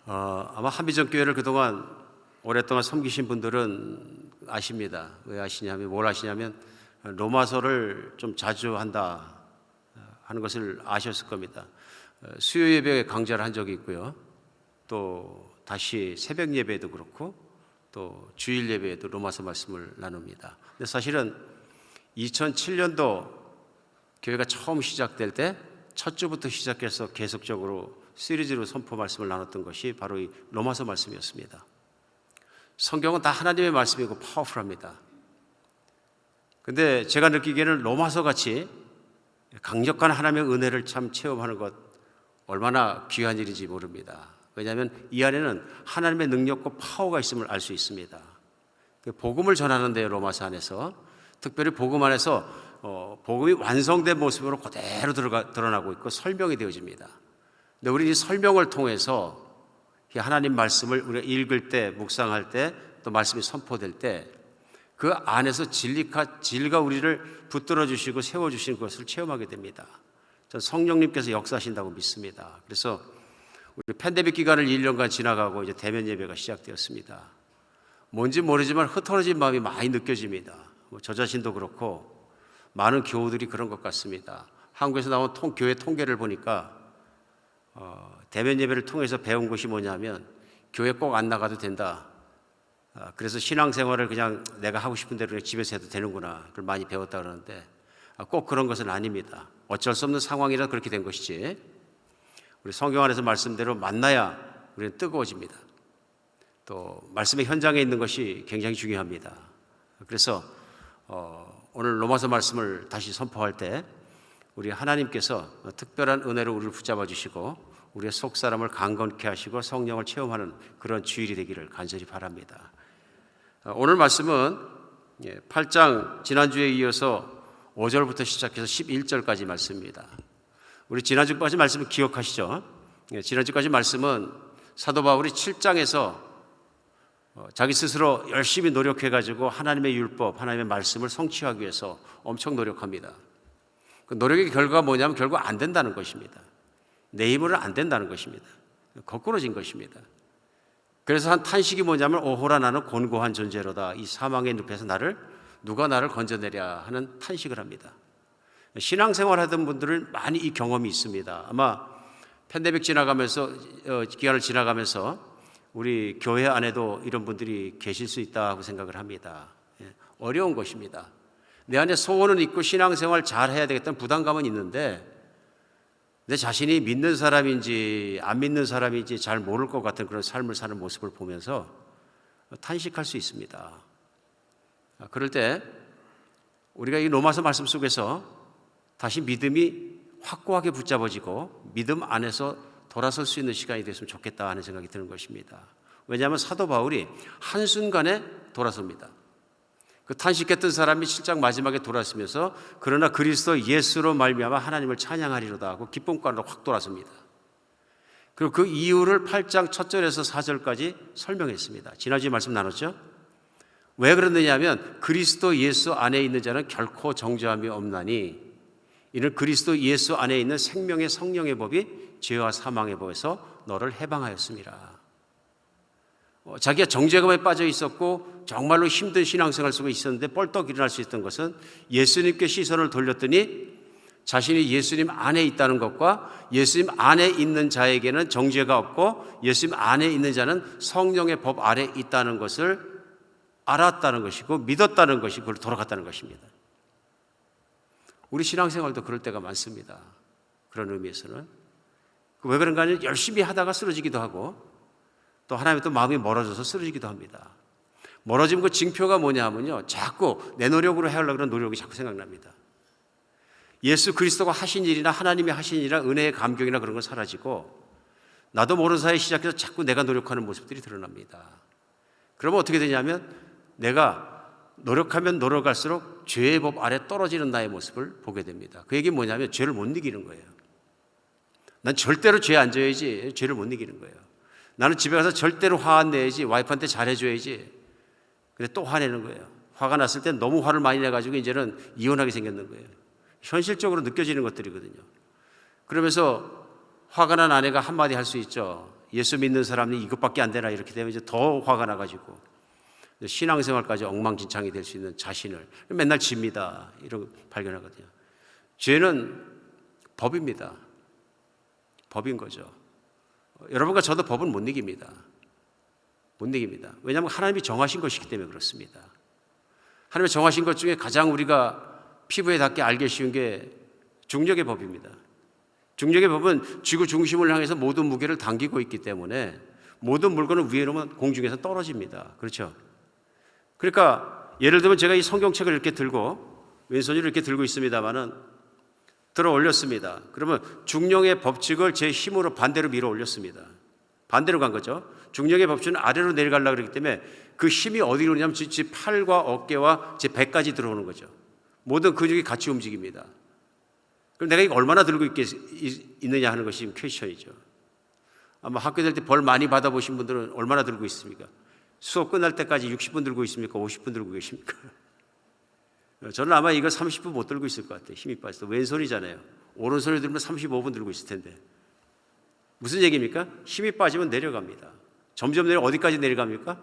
아마 한비전 교회를 그동안 오랫동안 섬기신 분들은 아십니다. 왜 아시냐면, 뭘 아시냐면 로마서를 좀 자주 한다 하는 것을 아셨을 겁니다. 수요 예배에 강좌를 한 적이 있고요. 또 다시 새벽 예배에도 그렇고 또 주일 예배에도 로마서 말씀을 나눕니다. 근데 사실은 2007년도 교회가 처음 시작될 때 첫 주부터 시작해서 계속적으로 시리즈로 선포 말씀을 나눴던 것이 바로 이 로마서 말씀이었습니다. 성경은 다 하나님의 말씀이고 파워풀합니다. 근데 제가 느끼기에는 로마서 같이 강력한 하나님의 은혜를 참 체험하는 것 얼마나 귀한 일인지 모릅니다. 왜냐하면 이 안에는 하나님의 능력과 파워가 있음을 알 수 있습니다. 복음을 전하는 데요, 로마서 안에서 특별히 복음 안에서 복음이 완성된 모습으로 그대로 드러나고 있고 설명이 되어집니다. 근데 우리 이 설명을 통해서 하나님 말씀을 우리가 읽을 때, 묵상할 때, 또 말씀이 선포될 때 그 안에서 진리가 우리를 붙들어 주시고 세워 주시는 것을 체험하게 됩니다. 전 성령님께서 역사하신다고 믿습니다. 그래서 우리 팬데믹 기간을 1년간 지나가고 이제 대면 예배가 시작되었습니다. 뭔지 모르지만 흩어진 마음이 많이 느껴집니다. 저 자신도 그렇고 많은 교우들이 그런 것 같습니다. 한국에서 나온 교회 통계를 보니까 대면 예배를 통해서 배운 것이 뭐냐면 교회 꼭 안 나가도 된다. 그래서 신앙생활을 그냥 내가 하고 싶은 대로 집에서 해도 되는구나. 그걸 많이 배웠다 그러는데 꼭 그런 것은 아닙니다. 어쩔 수 없는 상황이라 그렇게 된 것이지 우리 성경 안에서 말씀대로 만나야 우리는 뜨거워집니다. 또 말씀의 현장에 있는 것이 굉장히 중요합니다. 그래서 오늘 로마서 말씀을 다시 선포할 때 우리 하나님께서 특별한 은혜로 우리를 붙잡아 주시고 우리의 속사람을 강건케 하시고 성령을 체험하는 그런 주일이 되기를 간절히 바랍니다. 오늘 말씀은 8장 지난주에 이어서 5절부터 시작해서 11절까지 말씀입니다. 우리 지난주까지 말씀을 기억하시죠? 지난주까지 말씀은 사도 바울이 7장에서 자기 스스로 열심히 노력해가지고 하나님의 율법, 하나님의 말씀을 성취하기 위해서 엄청 노력합니다. 그 노력의 결과가 뭐냐면 결국 안 된다는 것입니다. 내 힘으로는 안 된다는 것입니다. 거꾸로진 것입니다. 그래서 한 탄식이 뭐냐면 오호라 나는 곤고한 존재로다. 이 사망의 늪에서 누가 나를 건져내랴 하는 탄식을 합니다. 신앙생활 하던 분들은 많이 이 경험이 있습니다. 아마 팬데믹 기간을 지나가면서 우리 교회 안에도 이런 분들이 계실 수 있다고 생각을 합니다. 어려운 것입니다. 내 안에 소원은 있고 신앙생활 잘 해야 되겠다는 부담감은 있는데 내 자신이 믿는 사람인지 안 믿는 사람인지 잘 모를 것 같은 그런 삶을 사는 모습을 보면서 탄식할 수 있습니다. 그럴 때 우리가 이 로마서 말씀 속에서 다시 믿음이 확고하게 붙잡아지고 믿음 안에서 돌아설 수 있는 시간이 됐으면 좋겠다 하는 생각이 드는 것입니다. 왜냐하면 사도 바울이 한순간에 돌아섭니다. 그 탄식했던 사람이 7장 마지막에 돌아서면서 그러나 그리스도 예수로 말미암아 하나님을 찬양하리로다 하고 기쁨가로 확 돌아섭니다. 그리고 그 이유를 8장 첫 절에서 4절까지 설명했습니다. 지난주에 말씀 나눴죠? 왜 그러느냐 하면 그리스도 예수 안에 있는 자는 결코 정죄함이 없나니 이는 그리스도 예수 안에 있는 생명의 성령의 법이 죄와 사망의 법에서 너를 해방하였습니다. 자기가 정죄감에 빠져 있었고 정말로 힘든 신앙생활 속에 있었는데 뻘떡 일어날 수 있던 것은 예수님께 시선을 돌렸더니 자신이 예수님 안에 있다는 것과 예수님 안에 있는 자에게는 정죄가 없고 예수님 안에 있는 자는 성령의 법 아래 있다는 것을 알았다는 것이고 믿었다는 것이 그걸 돌아갔다는 것입니다. 우리 신앙생활도 그럴 때가 많습니다. 그런 의미에서는 왜 그런가 하면 열심히 하다가 쓰러지기도 하고 또 하나님 또 마음이 멀어져서 쓰러지기도 합니다. 멀어지면 그 징표가 뭐냐 하면요, 자꾸 내 노력으로 해하려고 하는 노력이 자꾸 생각납니다. 예수 그리스도가 하신 일이나 하나님이 하신 일이나 은혜의 감격이나 그런 건 사라지고 나도 모르는 사이에 시작해서 자꾸 내가 노력하는 모습들이 드러납니다. 그러면 어떻게 되냐면 내가 노력하면 노력할수록 죄의 법 아래 떨어지는 나의 모습을 보게 됩니다. 그 얘기는 뭐냐면 죄를 못 이기는 거예요. 난 절대로 죄 안 져야지 죄를 못 이기는 거예요. 나는 집에 가서 절대로 화 안 내야지, 와이프한테 잘해줘야지. 근데 또 화내는 거예요. 화가 났을 때 너무 화를 많이 내가지고 이제는 이혼하게 생겼는 거예요. 현실적으로 느껴지는 것들이거든요. 그러면서 화가 난 아내가 한마디 할 수 있죠. 예수 믿는 사람이 이것밖에 안 되나 이렇게 되면 이제 더 화가 나가지고 신앙생활까지 엉망진창이 될 수 있는 자신을 맨날 집니다. 이런 발견하거든요. 죄는 법입니다. 법인 거죠. 여러분과 저도 법은 못 이깁니다. 못 이깁니다. 왜냐하면 하나님이 정하신 것이기 때문에 그렇습니다. 하나님이 정하신 것 중에 가장 우리가 피부에 닿게 알기 쉬운 게 중력의 법입니다. 중력의 법은 지구 중심을 향해서 모든 무게를 당기고 있기 때문에 모든 물건을 위에 놓으면 공중에서 떨어집니다. 그렇죠? 그러니까 예를 들면 제가 이 성경책을 이렇게 들고 왼손으로 이렇게 들고 있습니다만은 들어 올렸습니다. 그러면 중력의 법칙을 제 힘으로 반대로 밀어 올렸습니다. 반대로 간 거죠. 중력의 법칙은 아래로 내려가려고 그러기 때문에 그 힘이 어디로 오냐면 제 팔과 어깨와 제 배까지 들어오는 거죠. 모든 근육이 같이 움직입니다. 그럼 내가 이거 얼마나 들고 있느냐 하는 것이 퀘스천이죠. 아마 학교 다닐 때 벌 많이 받아보신 분들은 얼마나 들고 있습니까? 수업 끝날 때까지 60분 들고 있습니까? 50분 들고 계십니까? 저는 아마 이거 30분 못 들고 있을 것 같아요. 힘이 빠져서. 왼손이잖아요. 오른손을 들면 35분 들고 있을 텐데. 무슨 얘기입니까? 힘이 빠지면 내려갑니다. 점점 어디까지 내려갑니까?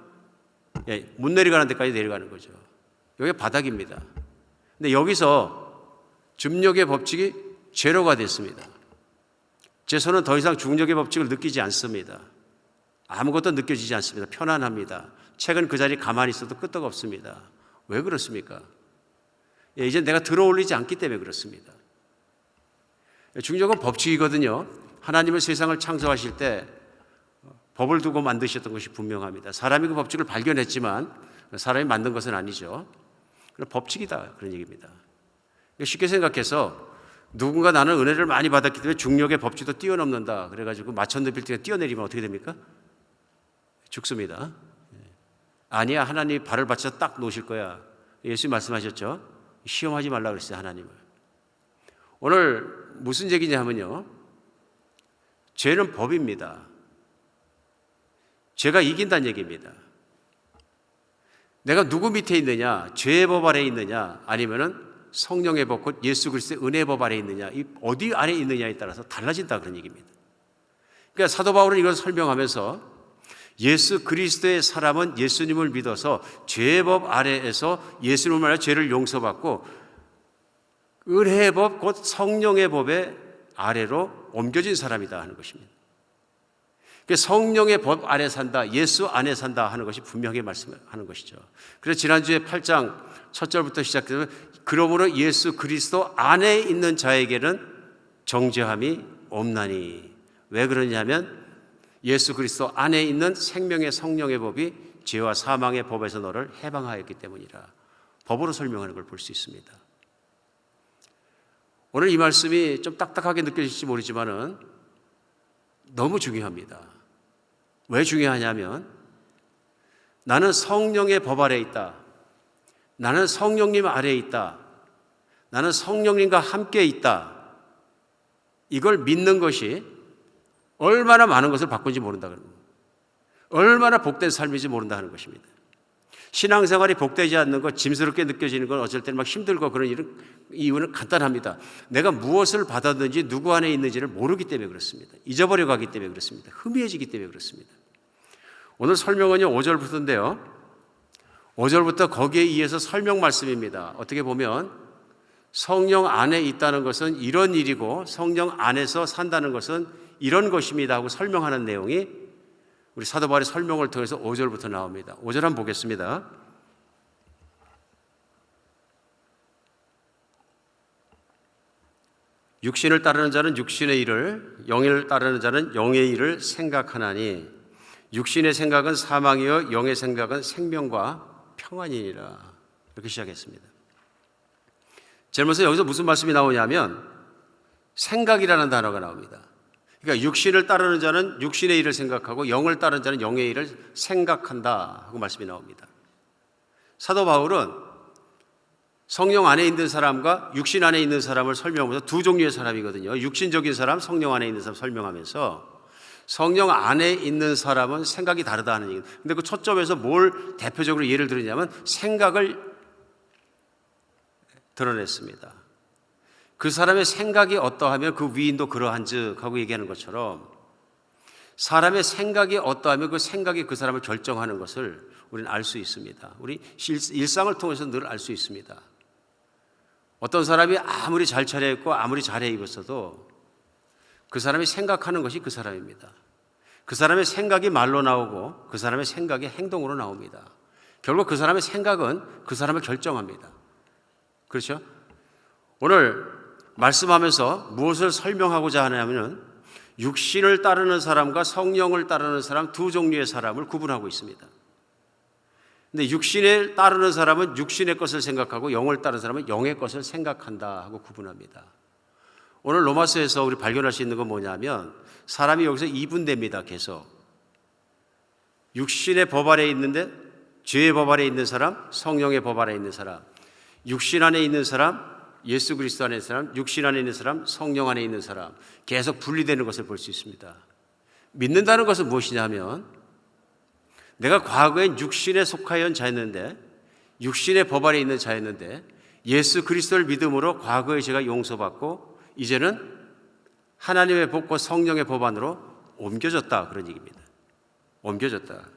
예, 못 내려가는 데까지 내려가는 거죠. 여기가 바닥입니다. 근데 여기서 중력의 법칙이 제로가 됐습니다. 제 손은 더 이상 중력의 법칙을 느끼지 않습니다. 아무것도 느껴지지 않습니다. 편안합니다. 책은 그 자리에 가만히 있어도 끄떡없습니다. 왜 그렇습니까? 예, 이제 내가 들어올리지 않기 때문에 그렇습니다. 중력은 법칙이거든요. 하나님은 세상을 창조하실 때 법을 두고 만드셨던 것이 분명합니다. 사람이 그 법칙을 발견했지만 사람이 만든 것은 아니죠. 법칙이다 그런 얘기입니다. 쉽게 생각해서 누군가 나는 은혜를 많이 받았기 때문에 중력의 법칙도 뛰어넘는다 그래가지고 마천루 빌딩에 뛰어내리면 어떻게 됩니까? 죽습니다. 아니야, 하나님 발을 받쳐 딱 놓으실 거야. 예수님 말씀하셨죠. 시험하지 말라 그랬어요, 하나님을. 오늘 무슨 얘기냐면요, 죄는 법입니다. 죄가 이긴다는 얘기입니다. 내가 누구 밑에 있느냐, 죄의 법 아래에 있느냐, 아니면은 성령의 법, 곧 예수 그리스도의 은혜의 법 아래에 있느냐, 이 어디 아래에 있느냐에 따라서 달라진다 그런 얘기입니다. 그러니까 사도 바울은 이걸 설명하면서 예수 그리스도의 사람은 예수님을 믿어서 죄의 법 아래에서 예수님을 말해 죄를 용서받고 은혜의 법, 곧 성령의 법의 아래로 옮겨진 사람이다 하는 것입니다. 성령의 법 안에 산다, 예수 안에 산다 하는 것이 분명히 말씀하는 것이죠. 그래서 지난주에 8장 첫 절부터 시작되면 그러므로 예수 그리스도 안에 있는 자에게는 정죄함이 없나니. 왜 그러냐면 예수 그리스도 안에 있는 생명의 성령의 법이 죄와 사망의 법에서 너를 해방하였기 때문이라. 법으로 설명하는 걸 볼 수 있습니다. 오늘 이 말씀이 좀 딱딱하게 느껴질지 모르지만은 너무 중요합니다. 왜 중요하냐면 나는 성령의 법 아래에 있다. 나는 성령님 아래에 있다. 나는 성령님과 함께 있다. 이걸 믿는 것이 얼마나 많은 것을 바꾼지 모른다. 얼마나 복된 삶인지 모른다 하는 것입니다. 신앙생활이 복되지 않는 것, 짐스럽게 느껴지는 건 어쩔 때는 막 힘들고 그런 이유는 간단합니다. 내가 무엇을 받았는지 누구 안에 있는지를 모르기 때문에 그렇습니다. 잊어버려 가기 때문에 그렇습니다. 흐미해지기 때문에 그렇습니다. 오늘 설명은요 5절부터인데요. 5절부터 거기에 의해서 설명 말씀입니다. 어떻게 보면 성령 안에 있다는 것은 이런 일이고 성령 안에서 산다는 것은 이런 것입니다 하고 설명하는 내용이 우리 사도 바울의 설명을 통해서 5절부터 나옵니다. 5절 한번 보겠습니다. 육신을 따르는 자는 육신의 일을, 영을 따르는 자는 영의 일을 생각하나니 육신의 생각은 사망이요 영의 생각은 생명과 평안이니라. 이렇게 시작했습니다. 제면서 여기서 무슨 말씀이 나오냐면 생각이라는 단어가 나옵니다. 그러니까 육신을 따르는 자는 육신의 일을 생각하고 영을 따르는 자는 영의 일을 생각한다 하고 말씀이 나옵니다. 사도 바울은 성령 안에 있는 사람과 육신 안에 있는 사람을 설명하면서 두 종류의 사람이거든요. 육신적인 사람, 성령 안에 있는 사람 설명하면서 성령 안에 있는 사람은 생각이 다르다 하는 얘기입니다. 근데 그 초점에서 뭘 대표적으로 예를 들었냐면 생각을 드러냈습니다. 그 사람의 생각이 어떠하면 그 위인도 그러한즉 하고 얘기하는 것처럼 사람의 생각이 어떠하면 그 생각이 그 사람을 결정하는 것을 우리는 알 수 있습니다. 우리 일상을 통해서 늘 알 수 있습니다. 어떤 사람이 아무리 잘 차려입고 아무리 잘해 입었어도 그 사람이 생각하는 것이 그 사람입니다. 그 사람의 생각이 말로 나오고 그 사람의 생각이 행동으로 나옵니다. 결국 그 사람의 생각은 그 사람을 결정합니다. 그렇죠? 오늘 말씀하면서 무엇을 설명하고자 하냐면 육신을 따르는 사람과 성령을 따르는 사람 두 종류의 사람을 구분하고 있습니다. 근데 육신을 따르는 사람은 육신의 것을 생각하고 영을 따르는 사람은 영의 것을 생각한다 하고 구분합니다. 오늘 로마서에서 우리 발견할 수 있는 건 뭐냐면 사람이 여기서 이분됩니다. 계속 육신의 법 아래에 있는데 죄의 법 아래에 있는 사람, 성령의 법 아래에 있는 사람, 육신 안에 있는 사람, 예수 그리스도 안에 있는 사람, 육신 안에 있는 사람, 성령 안에 있는 사람 계속 분리되는 것을 볼 수 있습니다. 믿는다는 것은 무엇이냐 하면 내가 과거엔 육신에 속하여 온 자였는데 육신의 법 아래에 있는 자였는데 예수 그리스도를 믿음으로 과거의 죄가 용서받고 이제는 하나님의 법과 성령의 법 안으로 옮겨졌다 그런 얘기입니다. 옮겨졌다.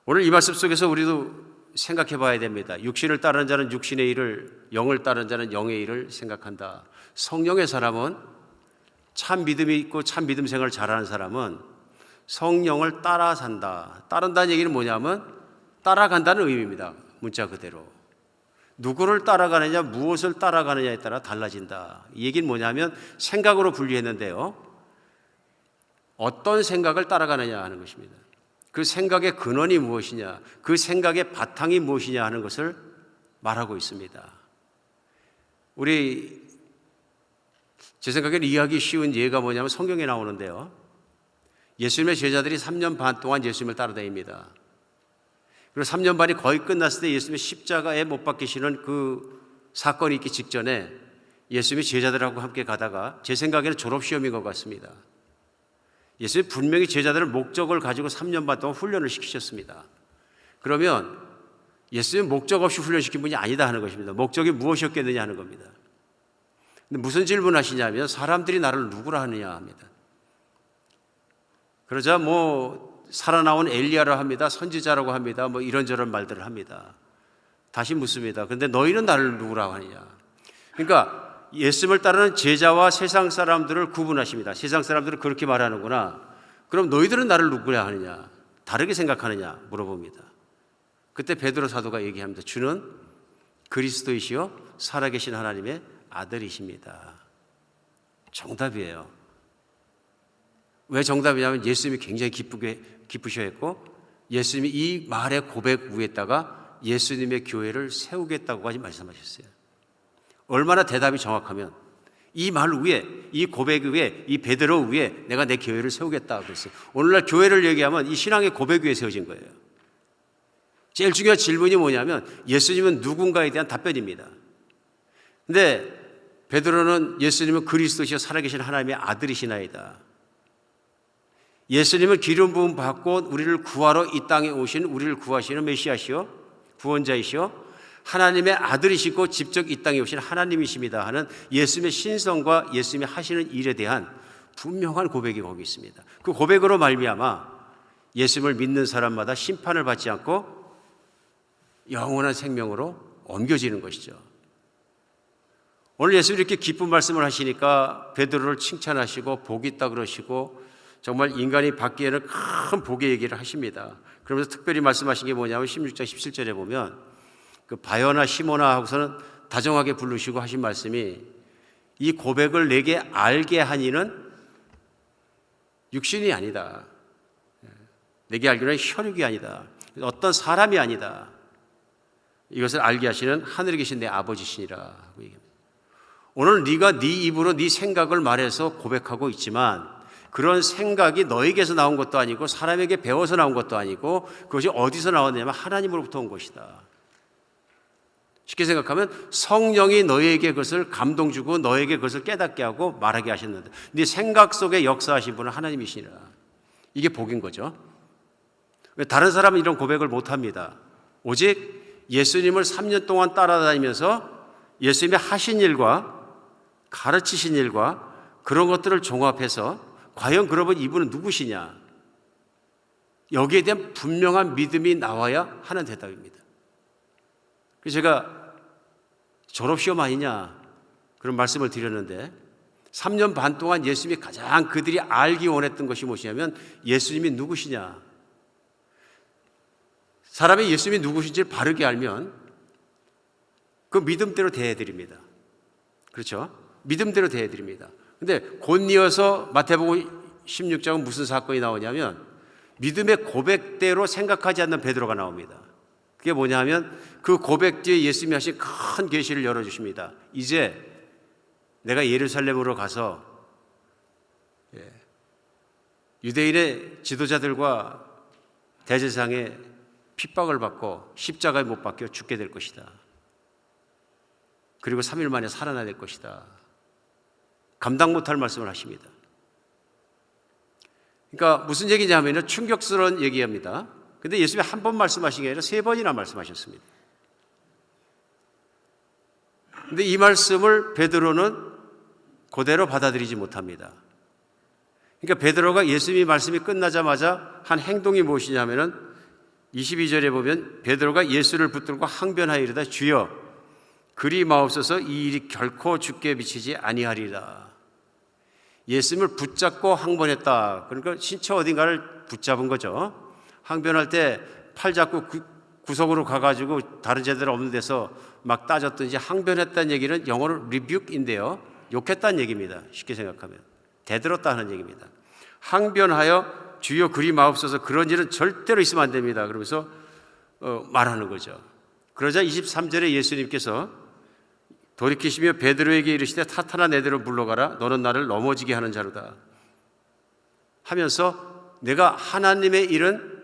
오늘 이 말씀 속에서 우리도 생각해 봐야 됩니다. 육신을 따르는 자는 육신의 일을, 영을 따르는 자는 영의 일을 생각한다. 성령의 사람은 참 믿음이 있고 참 믿음 생활을 잘하는 사람은 성령을 따라 산다. 따른다는 얘기는 뭐냐면 따라간다는 의미입니다. 문자 그대로. 누구를 따라가느냐, 무엇을 따라가느냐에 따라 달라진다. 이 얘기는 뭐냐면 생각으로 분리했는데요. 어떤 생각을 따라가느냐 하는 것입니다. 그 생각의 근원이 무엇이냐, 그 생각의 바탕이 무엇이냐 하는 것을 말하고 있습니다. 제 생각에는 이해하기 쉬운 예가 뭐냐면 성경에 나오는데요. 예수님의 제자들이 3년 반 동안 예수님을 따라다닙니다. 그리고 3년 반이 거의 끝났을 때 예수님의 십자가에 못 박히시는 그 사건이 있기 직전에 예수님이 제자들하고 함께 가다가 제 생각에는 졸업시험인 것 같습니다. 예수님이 분명히 제자들을 목적을 가지고 3년 반 동안 훈련을 시키셨습니다. 그러면 예수님은 목적 없이 훈련시킨 분이 아니다 하는 것입니다. 목적이 무엇이었겠느냐 하는 겁니다. 근데 무슨 질문을 하시냐면 사람들이 나를 누구라 하느냐 합니다. 그러자 살아나온 엘리야라 합니다. 선지자라고 합니다. 이런저런 말들을 합니다. 다시 묻습니다. 그런데 너희는 나를 누구라고 하느냐. 그러니까 예수님을 따르는 제자와 세상 사람들을 구분하십니다. 세상 사람들은 그렇게 말하는구나. 그럼 너희들은 나를 누구라 하느냐? 다르게 생각하느냐? 물어봅니다. 그때 베드로 사도가 얘기합니다. 주는 그리스도이시요 살아계신 하나님의 아들이십니다. 정답이에요. 왜 정답이냐면 예수님이 굉장히 기쁘셔했고 예수님이 이 말의 고백 위에다가 예수님의 교회를 세우겠다고까지 말씀하셨어요. 얼마나 대답이 정확하면 이 말 위에, 이 고백 위에, 이 베드로 위에 내가 내 교회를 세우겠다고 그랬어요. 오늘날 교회를 얘기하면 이 신앙의 고백 위에 세워진 거예요. 제일 중요한 질문이 뭐냐면 예수님은 누군가에 대한 답변입니다. 근데 베드로는 예수님은 그리스도시여 살아계신 하나님의 아들이시나이다. 예수님은 기름 부음 받고 우리를 구하러 이 땅에 오신 우리를 구하시는 메시아시요 구원자이시요 하나님의 아들이시고 직접 이 땅에 오신 하나님이십니다 하는 예수님의 신성과 예수님이 하시는 일에 대한 분명한 고백이 거기 있습니다. 그 고백으로 말미암아 예수님을 믿는 사람마다 심판을 받지 않고 영원한 생명으로 옮겨지는 것이죠. 오늘 예수님이 이렇게 기쁜 말씀을 하시니까 베드로를 칭찬하시고 복이 있다 그러시고 정말 인간이 받기에는 큰 복의 얘기를 하십니다. 그러면서 특별히 말씀하신 게 뭐냐면 16장 17절에 보면 그 바요나 시모나 하고서는 다정하게 부르시고 하신 말씀이 이 고백을 내게 알게 하니는 육신이 아니다. 내게 알기는 혈육이 아니다. 어떤 사람이 아니다. 이것을 알게 하시는 하늘에 계신 내 아버지시니라. 오늘 네가 네 입으로 네 생각을 말해서 고백하고 있지만 그런 생각이 너에게서 나온 것도 아니고 사람에게 배워서 나온 것도 아니고 그것이 어디서 나왔냐면 하나님으로부터 온 것이다. 쉽게 생각하면 성령이 너에게 그것을 감동 주고 너에게 그것을 깨닫게 하고 말하게 하셨는데 네 생각 속에 역사하신 분은 하나님이시니라. 이게 복인 거죠. 다른 사람은 이런 고백을 못합니다. 오직 예수님을 3년 동안 따라다니면서 예수님이 하신 일과 가르치신 일과 그런 것들을 종합해서 과연 그러면 이분은 누구시냐? 여기에 대한 분명한 믿음이 나와야 하는 대답입니다. 그래서 제가 졸업시험 아니냐 그런 말씀을 드렸는데 3년 반 동안 예수님이 가장 그들이 알기 원했던 것이 무엇이냐면 예수님이 누구시냐. 사람이 예수님이 누구신지를 바르게 알면 그 믿음대로 대해드립니다. 그렇죠? 믿음대로 대해드립니다. 근데 곧이어서 마태복음 16장은 무슨 사건이 나오냐면 믿음의 고백대로 생각하지 않는 베드로가 나옵니다. 그게 뭐냐 하면 그 고백 뒤에 예수님이 하신 큰 계시를 열어주십니다. 이제 내가 예루살렘으로 가서 유대인의 지도자들과 대제사장의 핍박을 받고 십자가에 못 박혀 죽게 될 것이다. 그리고 3일 만에 살아나야 될 것이다. 감당 못할 말씀을 하십니다. 그러니까 무슨 얘기냐면 충격스러운 얘기합니다. 근데 예수님이 한 번 말씀하신 게 아니라 3번이나 말씀하셨습니다. 근데 이 말씀을 베드로는 그대로 받아들이지 못합니다. 그러니까 베드로가 예수님이 말씀이 끝나자마자 한 행동이 무엇이냐면은 22절에 보면 베드로가 예수를 붙들고 항변하여 이르다 주여 그리 마옵소서 이 일이 결코 주께 미치지 아니하리라. 예수님을 붙잡고 항변했다. 그러니까 신체 어딘가를 붙잡은 거죠. 항변할 때 팔 잡고 구석으로 가가지고 다른 제대로 없는 데서 막 따졌든지 항변했다는 얘기는 영어로 rebuke인데요. 욕했다는 얘기입니다. 쉽게 생각하면. 대들었다 하는 얘기입니다. 항변하여 주여 그리 마옵소서 그런 일은 절대로 있으면 안 됩니다. 그러면서 말하는 거죠. 그러자 23절에 예수님께서 돌이키시며 베드로에게 이르시되 타타나 내대로 물러가라 너는 나를 넘어지게 하는 자로다 하면서 내가 하나님의 일은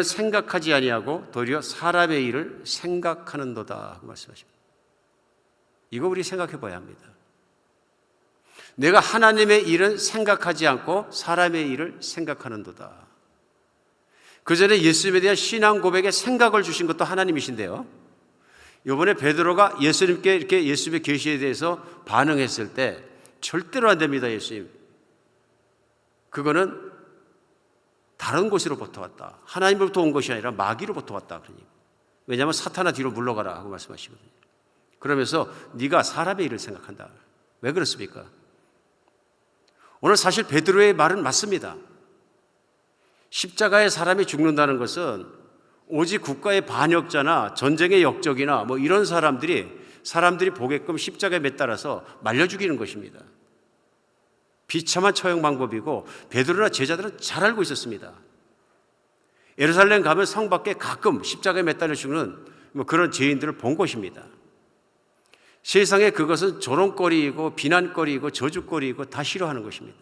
생각하지 아니하고 도리어 사람의 일을 생각하는도다 하고 말씀하십니다. 이거 우리 생각해 봐야 합니다. 내가 하나님의 일은 생각하지 않고 사람의 일을 생각하는도다. 그 전에 예수님에 대한 신앙 고백에 생각을 주신 것도 하나님이신데요. 이번에 베드로가 예수님께 이렇게 예수님의 계시에 대해서 반응했을 때 절대로 안 됩니다. 예수님. 그거는 다른 곳으로부터 왔다. 하나님으로부터 온 것이 아니라 마귀로부터 왔다. 왜냐하면 사탄아 뒤로 물러가라 하고 말씀하시거든요. 그러면서 네가 사람의 일을 생각한다. 왜 그렇습니까? 오늘 사실 베드로의 말은 맞습니다. 십자가에 사람이 죽는다는 것은 오직 국가의 반역자나 전쟁의 역적이나 뭐 이런 사람들이 보게끔 십자가에 매달아서 말려 죽이는 것입니다. 비참한 처형 방법이고 베드로나 제자들은 잘 알고 있었습니다. 예루살렘 가면 성 밖에 가끔 십자가에 매달려 죽는 뭐 그런 죄인들을 본 것입니다. 세상에 그것은 조롱거리이고 비난거리이고 저주거리이고 다 싫어하는 것입니다.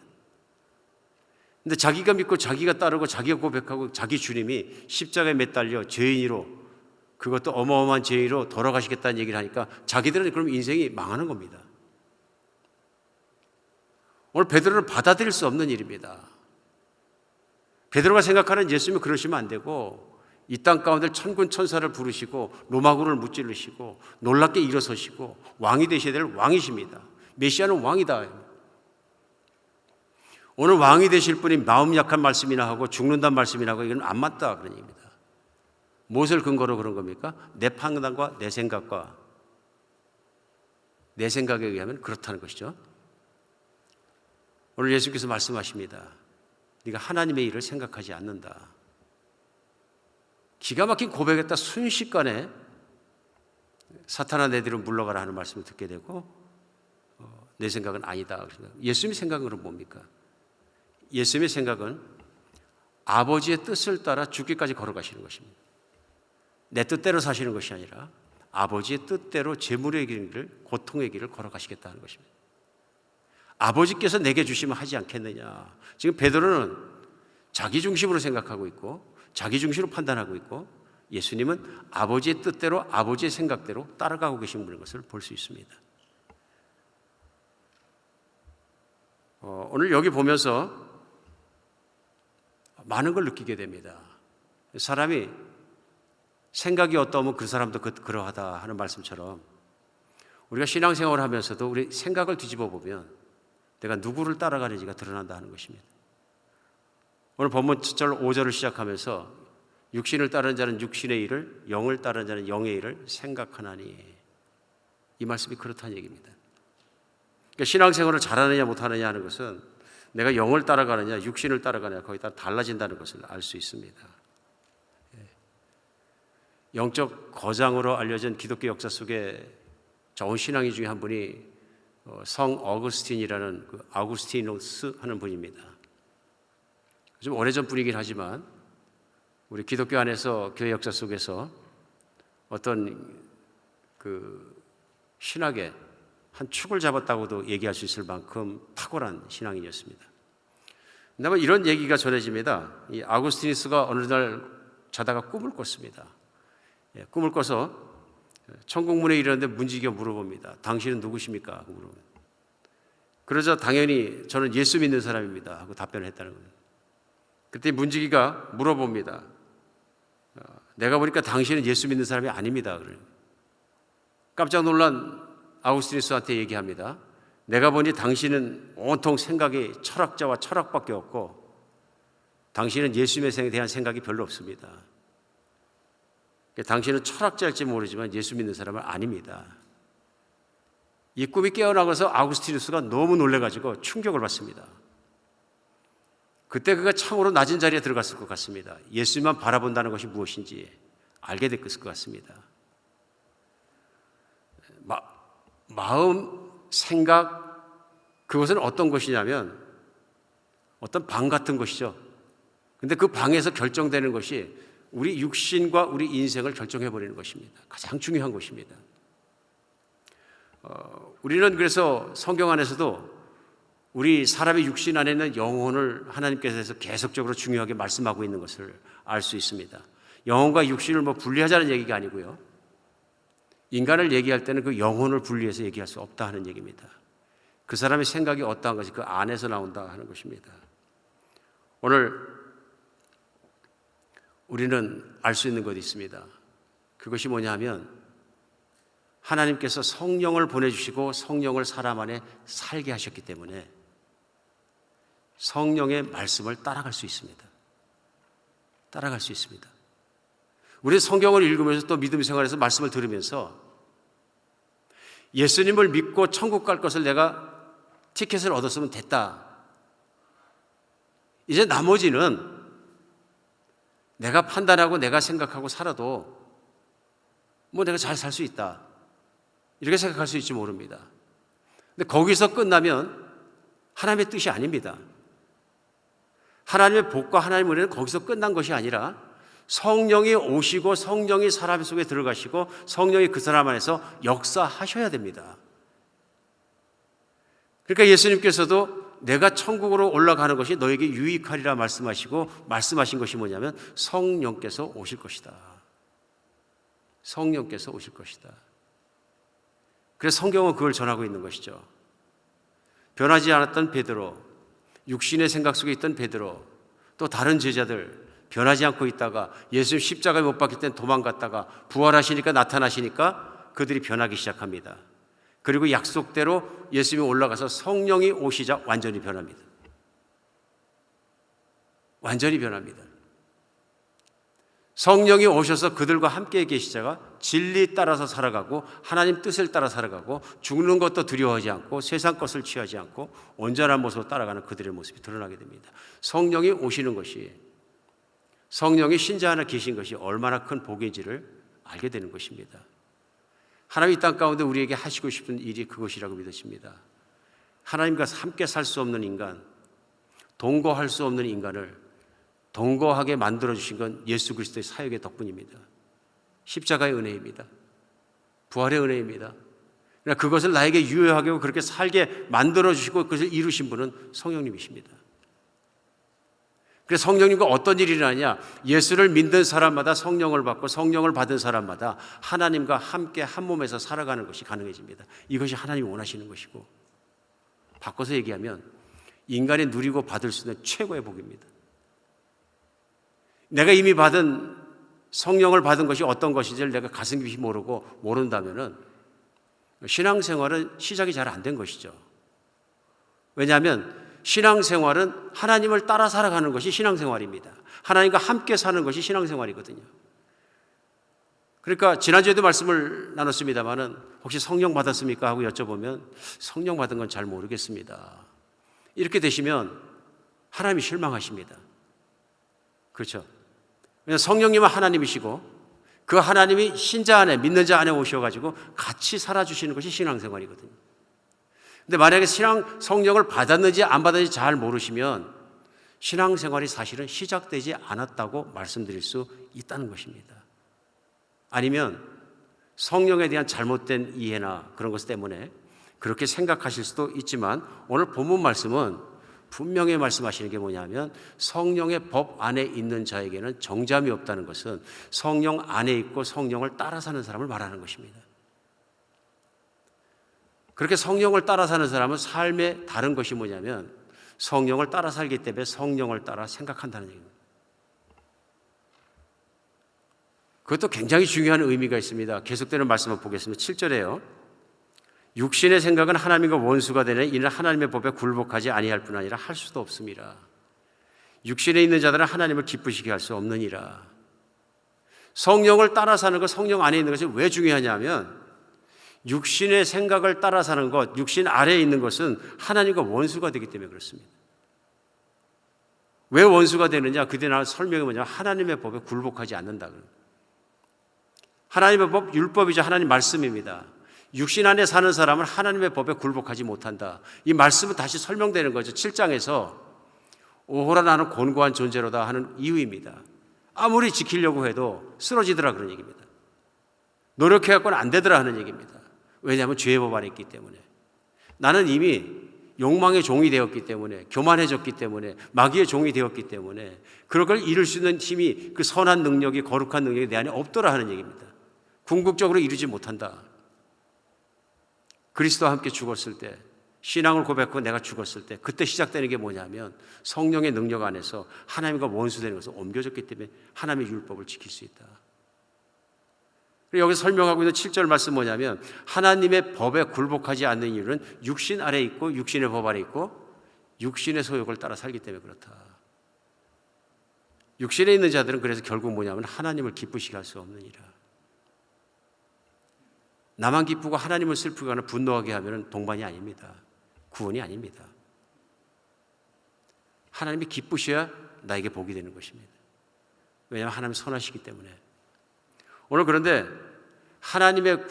근데 자기가 믿고 자기가 따르고 자기가 고백하고 자기 주님이 십자가에 매달려 죄인으로 그것도 어마어마한 죄인으로 돌아가시겠다는 얘기를 하니까 자기들은 그럼 인생이 망하는 겁니다. 오늘 베드로는 받아들일 수 없는 일입니다. 베드로가 생각하는 예수님이 그러시면 안 되고 이 땅 가운데 천군 천사를 부르시고 로마군을 무찌르시고 놀랍게 일어서시고 왕이 되셔야 될 왕이십니다. 메시아는 왕이다. 오늘 왕이 되실 분이 마음 약한 말씀이나 하고 죽는다는 말씀이나 하고 이건 안 맞다 그런 얘기입니다. 무엇을 근거로 그런 겁니까? 내 판단과 내 생각에 의하면 그렇다는 것이죠. 오늘 예수께서 말씀하십니다. 네가 하나님의 일을 생각하지 않는다. 기가 막힌 고백했다 순식간에 사탄아 내 뒤로 물러가라 하는 말씀을 듣게 되고 내 생각은 아니다. 예수님의 생각은 뭡니까? 예수님의 생각은 아버지의 뜻을 따라 죽기까지 걸어가시는 것입니다. 내 뜻대로 사시는 것이 아니라 아버지의 뜻대로 재물의 길을 고통의 길을 걸어가시겠다는 것입니다. 아버지께서 내게 주시면 하지 않겠느냐. 지금 베드로는 자기 중심으로 생각하고 있고 자기 중심으로 판단하고 있고 예수님은 아버지의 뜻대로 아버지의 생각대로 따라가고 계신 분인 것을 볼 수 있습니다. 오늘 여기 보면서 많은 걸 느끼게 됩니다. 사람이 생각이 어떠면 그 사람도 그러하다 하는 말씀처럼 우리가 신앙생활을 하면서도 우리 생각을 뒤집어 보면 내가 누구를 따라가는지가 드러난다 하는 것입니다. 오늘 본문 7절 5절을 시작하면서 육신을 따르는 자는 육신의 일을, 영을 따르는 자는 영의 일을 생각하나니, 이 말씀이 그렇다는 얘기입니다. 그러니까 신앙생활을 잘하느냐 못하느냐 하는 것은 내가 영을 따라가느냐 육신을 따라가느냐 거기에 따라 달라진다는 것을 알 수 있습니다. 영적 거장으로 알려진 기독교 역사 속에 좋은 신앙인 중에 한 분이 성 어거스틴이라는 그 아우구스티노스 하는 분입니다. 좀 오래전 분이긴 하지만 우리 기독교 안에서 교회 역사 속에서 어떤 그 신학의 한 축을 잡았다고도 얘기할 수 있을 만큼 탁월한 신앙인이었습니다. 그다음에 이런 얘기가 전해집니다. 이 아우구스티누스가 어느 날 자다가 꿈을 꿨습니다. 꿈을 꿔서 천국문에 이르는데 문지기가 물어봅니다. 당신은 누구십니까? 하고 물어봅니다. 그러자 당연히 저는 예수 믿는 사람입니다 하고 답변을 했다는 거예요. 그때 문지기가 물어봅니다. 내가 보니까 당신은 예수 믿는 사람이 아닙니다. 그래요. 깜짝 놀란 아우구스티누스한테 얘기합니다. 내가 보니 당신은 온통 생각이 철학자와 철학밖에 없고 당신은 예수님에 대한 생각이 별로 없습니다. 당신은 철학자일지 모르지만 예수 믿는 사람은 아닙니다. 이 꿈이 깨어나고서 아우구스티누스가 너무 놀라가지고 충격을 받습니다. 그때 그가 참으로 낮은 자리에 들어갔을 것 같습니다. 예수님만 바라본다는 것이 무엇인지 알게 됐을 것 같습니다. 마음, 생각, 그것은 어떤 것이냐면 어떤 방 같은 것이죠. 근데 그 방에서 결정되는 것이 우리 육신과 우리 인생을 결정해버리는 것입니다. 가장 중요한 것입니다. 우리는 그래서 성경 안에서도 우리 사람의 육신 안에 있는 영혼을 하나님께서 계속적으로 중요하게 말씀하고 있는 것을 알 수 있습니다. 영혼과 육신을 분리하자는 얘기가 아니고요. 인간을 얘기할 때는 그 영혼을 분리해서 얘기할 수 없다 하는 얘기입니다. 그 사람의 생각이 어떠한 것이 그 안에서 나온다 하는 것입니다. 오늘 우리는 알 수 있는 것이 있습니다. 그것이 뭐냐 하면 하나님께서 성령을 보내주시고 성령을 사람 안에 살게 하셨기 때문에 성령의 말씀을 따라갈 수 있습니다. 따라갈 수 있습니다. 우리 성경을 읽으면서 또 믿음 생활에서 말씀을 들으면서 예수님을 믿고 천국 갈 것을 내가 티켓을 얻었으면 됐다. 이제 나머지는 내가 판단하고 내가 생각하고 살아도 내가 잘 살 수 있다. 이렇게 생각할 수 있을지 모릅니다. 근데 거기서 끝나면 하나님의 뜻이 아닙니다. 하나님의 복과 하나님의 은혜는 거기서 끝난 것이 아니라 성령이 오시고 성령이 사람 속에 들어가시고 성령이 그 사람 안에서 역사하셔야 됩니다. 그러니까 예수님께서도 내가 천국으로 올라가는 것이 너에게 유익하리라 말씀하시고 말씀하신 것이 뭐냐면 성령께서 오실 것이다. 성령께서 오실 것이다. 그래서 성경은 그걸 전하고 있는 것이죠. 변하지 않았던 베드로, 육신의 생각 속에 있던 베드로, 또 다른 제자들 변하지 않고 있다가 예수님 십자가에 못 박힐 땐 도망갔다가 부활하시니까 나타나시니까 그들이 변하기 시작합니다. 그리고 약속대로 예수님이 올라가서 성령이 오시자 완전히 변합니다. 완전히 변합니다. 성령이 오셔서 그들과 함께 계시다가 진리 따라서 살아가고 하나님 뜻을 따라 살아가고 죽는 것도 두려워하지 않고 세상 것을 취하지 않고 온전한 모습으로 따라가는 그들의 모습이 드러나게 됩니다. 성령이 오시는 것이, 성령이 신자 안에 계신 것이 얼마나 큰 복인지를 알게 되는 것입니다. 하나님 이 땅 가운데 우리에게 하시고 싶은 일이 그것이라고 믿으십니다. 하나님과 함께 살 수 없는 인간, 동거할 수 없는 인간을 동거하게 만들어주신 건 예수 그리스도의 사역의 덕분입니다. 십자가의 은혜입니다. 부활의 은혜입니다. 그러나 그것을 나에게 유효하게 하고 그렇게 살게 만들어주시고 그것을 이루신 분은 성령님이십니다. 그래서 성령님과 어떤 일이 일어나냐? 예수를 믿는 사람마다 성령을 받고 성령을 받은 사람마다 하나님과 함께 한 몸에서 살아가는 것이 가능해집니다. 이것이 하나님이 원하시는 것이고, 바꿔서 얘기하면 인간이 누리고 받을 수 있는 최고의 복입니다. 내가 이미 받은 성령을 받은 것이 어떤 것인지를 내가 가슴 깊이 모른다면은 신앙생활은 시작이 잘 안 된 것이죠. 왜냐하면 신앙생활은 하나님을 따라 살아가는 것이 신앙생활입니다. 하나님과 함께 사는 것이 신앙생활이거든요. 그러니까 지난주에도 말씀을 나눴습니다마는 혹시 성령 받았습니까? 하고 여쭤보면 성령 받은 건 잘 모르겠습니다. 이렇게 되시면 하나님이 실망하십니다. 그렇죠? 왜냐하면 성령님은 하나님이시고 그 하나님이 신자 안에, 믿는 자 안에 오셔가지고 같이 살아주시는 것이 신앙생활이거든요. 근데 만약에 성령을 받았는지 안 받았는지 잘 모르시면 신앙생활이 사실은 시작되지 않았다고 말씀드릴 수 있다는 것입니다. 아니면 성령에 대한 잘못된 이해나 그런 것 때문에 그렇게 생각하실 수도 있지만 오늘 본문 말씀은 분명히 말씀하시는 게 뭐냐면 성령의 법 안에 있는 자에게는 정죄함이 없다는 것은 성령 안에 있고 성령을 따라 사는 사람을 말하는 것입니다. 그렇게 성령을 따라 사는 사람은 삶의 다른 것이 뭐냐면 성령을 따라 살기 때문에 성령을 따라 생각한다는 얘기입니다. 그것도 굉장히 중요한 의미가 있습니다. 계속되는 말씀을 보겠습니다. 7절에요. 육신의 생각은 하나님과 원수가 되는 이는 하나님의 법에 굴복하지 아니할 뿐 아니라 할 수도 없습니다. 육신에 있는 자들은 하나님을 기쁘시게 할 수 없느니라. 성령을 따라 사는 것, 성령 안에 있는 것이 왜 중요하냐면 육신의 생각을 따라 사는 것, 육신 아래에 있는 것은 하나님과 원수가 되기 때문에 그렇습니다. 왜 원수가 되느냐? 그때 나온 설명이 뭐냐면 하나님의 법에 굴복하지 않는다. 하나님의 법, 율법이죠. 하나님 말씀입니다. 육신 안에 사는 사람은 하나님의 법에 굴복하지 못한다. 이 말씀은 다시 설명되는 거죠. 7장에서 오호라 나는 곤고한 존재로다 하는 이유입니다. 아무리 지키려고 해도 쓰러지더라 그런 얘기입니다. 노력해갖고는 안 되더라 하는 얘기입니다. 왜냐하면 죄의 법 안에 있기 때문에. 나는 이미 욕망의 종이 되었기 때문에, 교만해졌기 때문에, 마귀의 종이 되었기 때문에 그런 걸 이룰 수 있는 힘이, 그 선한 능력이, 거룩한 능력이 내 안에 없더라 하는 얘기입니다. 궁극적으로 이루지 못한다. 그리스도와 함께 죽었을 때, 신앙을 고백하고 내가 죽었을 때 그때 시작되는 게 뭐냐면 성령의 능력 안에서 하나님과 원수되는 것을 옮겨졌기 때문에 하나님의 율법을 지킬 수 있다. 여기서 설명하고 있는 7절 말씀 뭐냐면 하나님의 법에 굴복하지 않는 이유는 육신 아래 있고 육신의 법 아래 있고 육신의 소욕을 따라 살기 때문에 그렇다. 육신에 있는 자들은 그래서 결국 뭐냐면 하나님을 기쁘시게 할 수 없느니라. 나만 기쁘고 하나님을 슬프게 하거나 분노하게 하면 동반이 아닙니다. 구원이 아닙니다. 하나님이 기쁘셔야 나에게 복이 되는 것입니다. 왜냐하면 하나님이 선하시기 때문에. 오늘 그런데 하나님의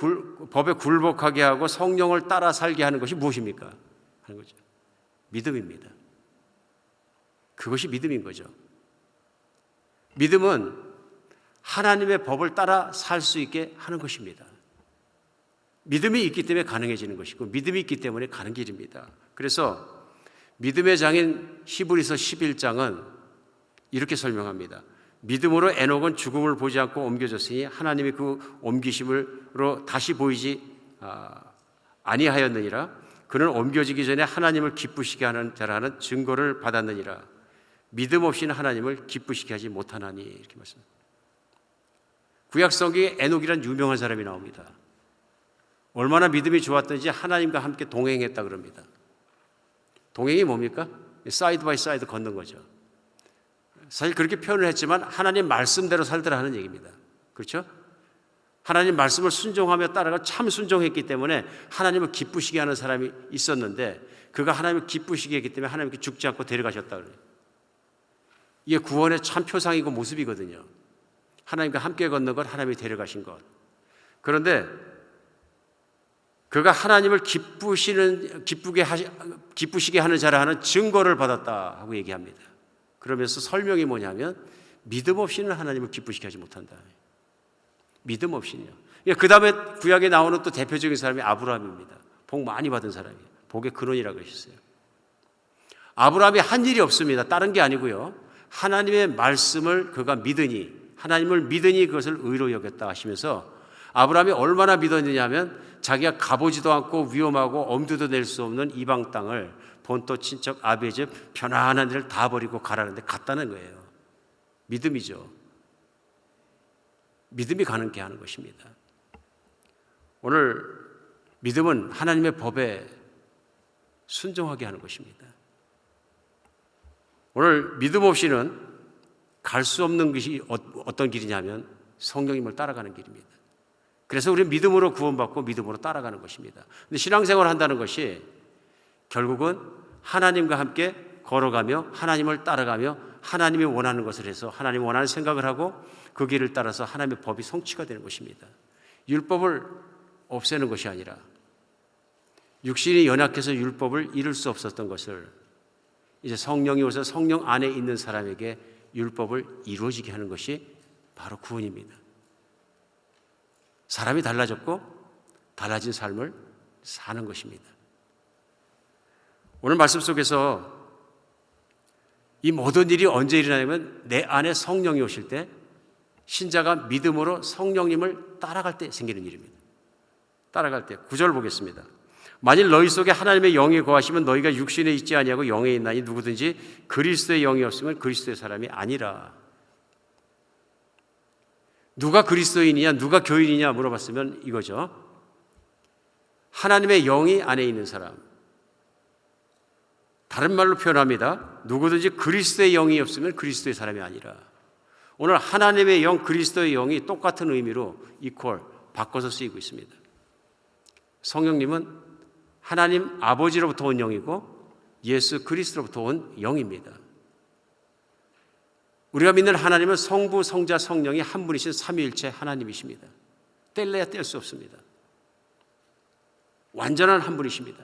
법에 굴복하게 하고 성령을 따라 살게 하는 것이 무엇입니까? 하는 거죠. 믿음입니다. 그것이 믿음인 거죠. 믿음은 하나님의 법을 따라 살 수 있게 하는 것입니다. 믿음이 있기 때문에 가능해지는 것이고 믿음이 있기 때문에 가는 길입니다. 그래서 믿음의 장인 히브리서 11장은 이렇게 설명합니다. 믿음으로 에녹은 죽음을 보지 않고 옮겨졌으니 하나님이 그 옮기심으로 다시 보이지 아니하였느니라. 그는 옮겨지기 전에 하나님을 기쁘시게 하는 자라는 증거를 받았느니라. 믿음 없이는 하나님을 기쁘시게 하지 못하나니. 이렇게 말씀합니다. 구약성경에 에녹이란 유명한 사람이 나옵니다. 얼마나 믿음이 좋았던지 하나님과 함께 동행했다 그럽니다. 동행이 뭡니까? 사이드 바이 사이드 걷는 거죠. 사실 그렇게 표현을 했지만 하나님 말씀대로 살더라 하는 얘기입니다. 그렇죠? 하나님 말씀을 순종하며 따라가 참 순종했기 때문에 하나님을 기쁘시게 하는 사람이 있었는데 그가 하나님을 기쁘시게 했기 때문에 하나님께 죽지 않고 데려가셨다 그래요. 이게 구원의 참 표상이고 모습이거든요. 하나님과 함께 걷는 것, 하나님이 데려가신 것. 그런데 그가 하나님을 기쁘시게 하는 자라 하는 증거를 받았다 하고 얘기합니다. 그러면서 설명이 뭐냐면 믿음 없이는 하나님을 기쁘시게 하지 못한다. 믿음 없이는요. 그 다음에 구약에 나오는 또 대표적인 사람이 아브라함입니다. 복 많이 받은 사람이에요. 복의 근원이라고 하셨어요. 아브라함이 한 일이 없습니다. 다른 게 아니고요. 하나님의 말씀을 그가 믿으니, 하나님을 믿으니 그것을 의로 여겼다 하시면서 아브라함이 얼마나 믿었느냐 하면 자기가 가보지도 않고 위험하고 엄두도 낼 수 없는 이방 땅을 본토 친척 아비의 집 편안한 데를 다 버리고 가라는데 갔다는 거예요. 믿음이죠. 믿음이 가능케 하는 것입니다. 오늘 믿음은 하나님의 법에 순종하게 하는 것입니다. 오늘 믿음 없이는 갈 수 없는 것이 어떤 길이냐면 성령님을 따라가는 길입니다. 그래서 우리는 믿음으로 구원받고 믿음으로 따라가는 것입니다. 근데 신앙생활을 한다는 것이 결국은 하나님과 함께 걸어가며 하나님을 따라가며 하나님이 원하는 것을 해서 하나님이 원하는 생각을 하고 그 길을 따라서 하나님의 법이 성취가 되는 것입니다. 율법을 없애는 것이 아니라 육신이 연약해서 율법을 이룰 수 없었던 것을 이제 성령이 오셔서 성령 안에 있는 사람에게 율법을 이루어지게 하는 것이 바로 구원입니다. 사람이 달라졌고 달라진 삶을 사는 것입니다. 오늘 말씀 속에서 이 모든 일이 언제 일어나냐면 내 안에 성령이 오실 때 신자가 믿음으로 성령님을 따라갈 때 생기는 일입니다. 따라갈 때 9절 보겠습니다. 만일 너희 속에 하나님의 영이 거하시면 너희가 육신에 있지 아니하고 영에 있나니 누구든지 그리스도의 영이 없으면 그리스도의 사람이 아니라. 누가 그리스도인이냐 누가 교인이냐 물어봤으면 이거죠. 하나님의 영이 안에 있는 사람. 다른 말로 표현합니다. 누구든지 그리스도의 영이 없으면 그리스도의 사람이 아니라. 오늘 하나님의 영, 그리스도의 영이 똑같은 의미로 이퀄 바꿔서 쓰이고 있습니다. 성령님은 하나님 아버지로부터 온 영이고 예수 그리스도로부터 온 영입니다. 우리가 믿는 하나님은 성부, 성자, 성령이 한 분이신 삼위일체 하나님이십니다. 뗄래야 뗄 수 없습니다. 완전한 한 분이십니다.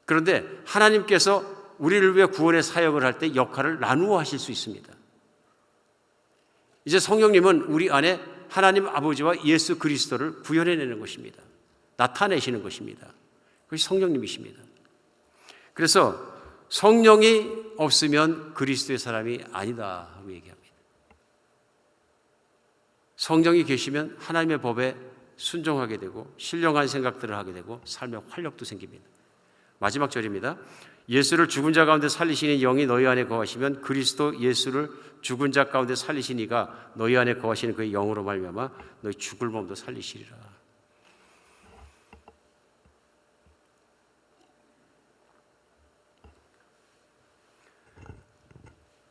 그런데 하나님께서 우리를 위해 구원의 사역을 할 때 역할을 나누어 하실 수 있습니다. 이제 성령님은 우리 안에 하나님 아버지와 예수 그리스도를 구현해내는 것입니다. 나타내시는 것입니다. 그것이 성령님이십니다. 그래서 성령이 없으면 그리스도의 사람이 아니다 하고 얘기합니다. 성령이 계시면 하나님의 법에 순종하게 되고 신령한 생각들을 하게 되고 삶의 활력도 생깁니다. 마지막 절입니다. 예수를 죽은 자 가운데 살리시는 영이 너희 안에 거하시면 그리스도 예수를 죽은 자 가운데 살리신 이가 너희 안에 거하시는 그의 영으로 말미암아 너희 죽을 몸도 살리시리라.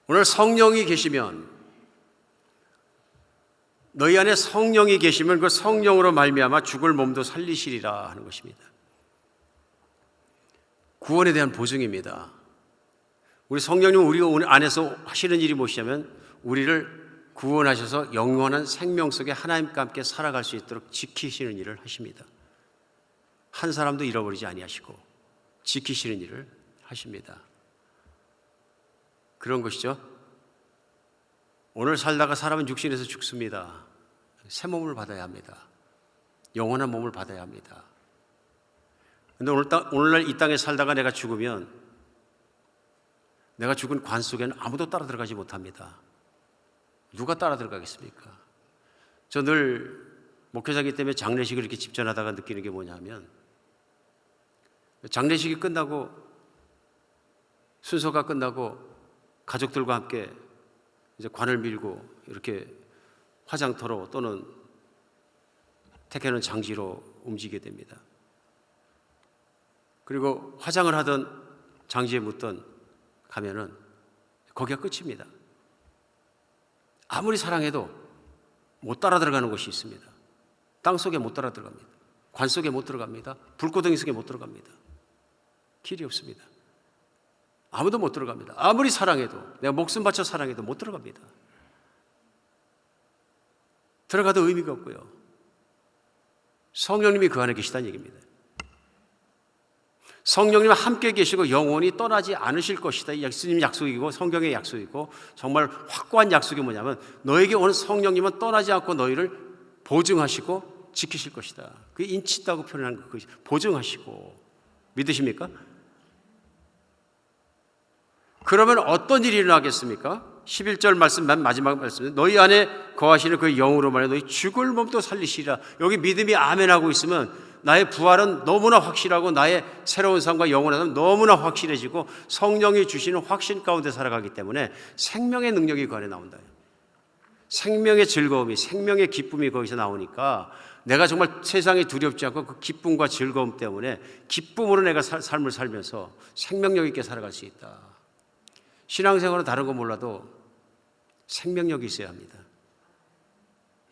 오늘 성령이 계시면 너희 안에 성령이 계시면 그 성령으로 말미암아 죽을 몸도 살리시리라 하는 것입니다. 구원에 대한 보증입니다. 우리 성령님은 우리 안에서 하시는 일이 무엇이냐면 우리를 구원하셔서 영원한 생명 속에 하나님과 함께 살아갈 수 있도록 지키시는 일을 하십니다. 한 사람도 잃어버리지 아니하시고 지키시는 일을 하십니다. 그런 것이죠. 오늘 살다가 사람은 육신에서 죽습니다. 새 몸을 받아야 합니다. 영원한 몸을 받아야 합니다. 그런데 오늘날 이 땅에 살다가 내가 죽으면 내가 죽은 관 속에는 아무도 따라 들어가지 못합니다. 누가 따라 들어가겠습니까? 저 늘 목회자이기 때문에 장례식을 이렇게 집전하다가 느끼는 게 뭐냐면 장례식이 끝나고 순서가 끝나고 가족들과 함께 이제 관을 밀고 이렇게 화장터로 또는 택해놓은 장지로 움직이게 됩니다. 그리고 화장을 하던 장지에 묻던 가면은 거기가 끝입니다. 아무리 사랑해도 못 따라 들어가는 곳이 있습니다. 땅 속에 못 따라 들어갑니다. 관 속에 못 들어갑니다. 불구덩이 속에 못 들어갑니다. 길이 없습니다. 아무도 못 들어갑니다. 아무리 사랑해도 내가 목숨 바쳐 사랑해도 못 들어갑니다. 들어가도 의미가 없고요. 성령님이 그 안에 계시다는 얘기입니다. 성령님은 함께 계시고 영원히 떠나지 않으실 것이다. 이 예수님 약속이고 성경의 약속이고 정말 확고한 약속이 뭐냐면 너에게 오는 성령님은 떠나지 않고 너희를 보증하시고 지키실 것이다. 그게 인치다고 표현한 것이 보증하시고 믿으십니까? 그러면 어떤 일이 일어나겠습니까? 11절 말씀, 맨 마지막 말씀, 너희 안에 거하시는 그 영으로 말해 너희 죽을 몸도 살리시리라. 여기 믿음이 아멘하고 있으면 나의 부활은 너무나 확실하고 나의 새로운 삶과 영원한 삶은 너무나 확실해지고 성령이 주시는 확신 가운데 살아가기 때문에 생명의 능력이 그 안에 나온다. 생명의 즐거움이, 생명의 기쁨이 거기서 나오니까 내가 정말 세상에 두렵지 않고 그 기쁨과 즐거움 때문에 기쁨으로 내가 삶을 살면서 생명력 있게 살아갈 수 있다. 신앙생활은 다른 거 몰라도 생명력이 있어야 합니다.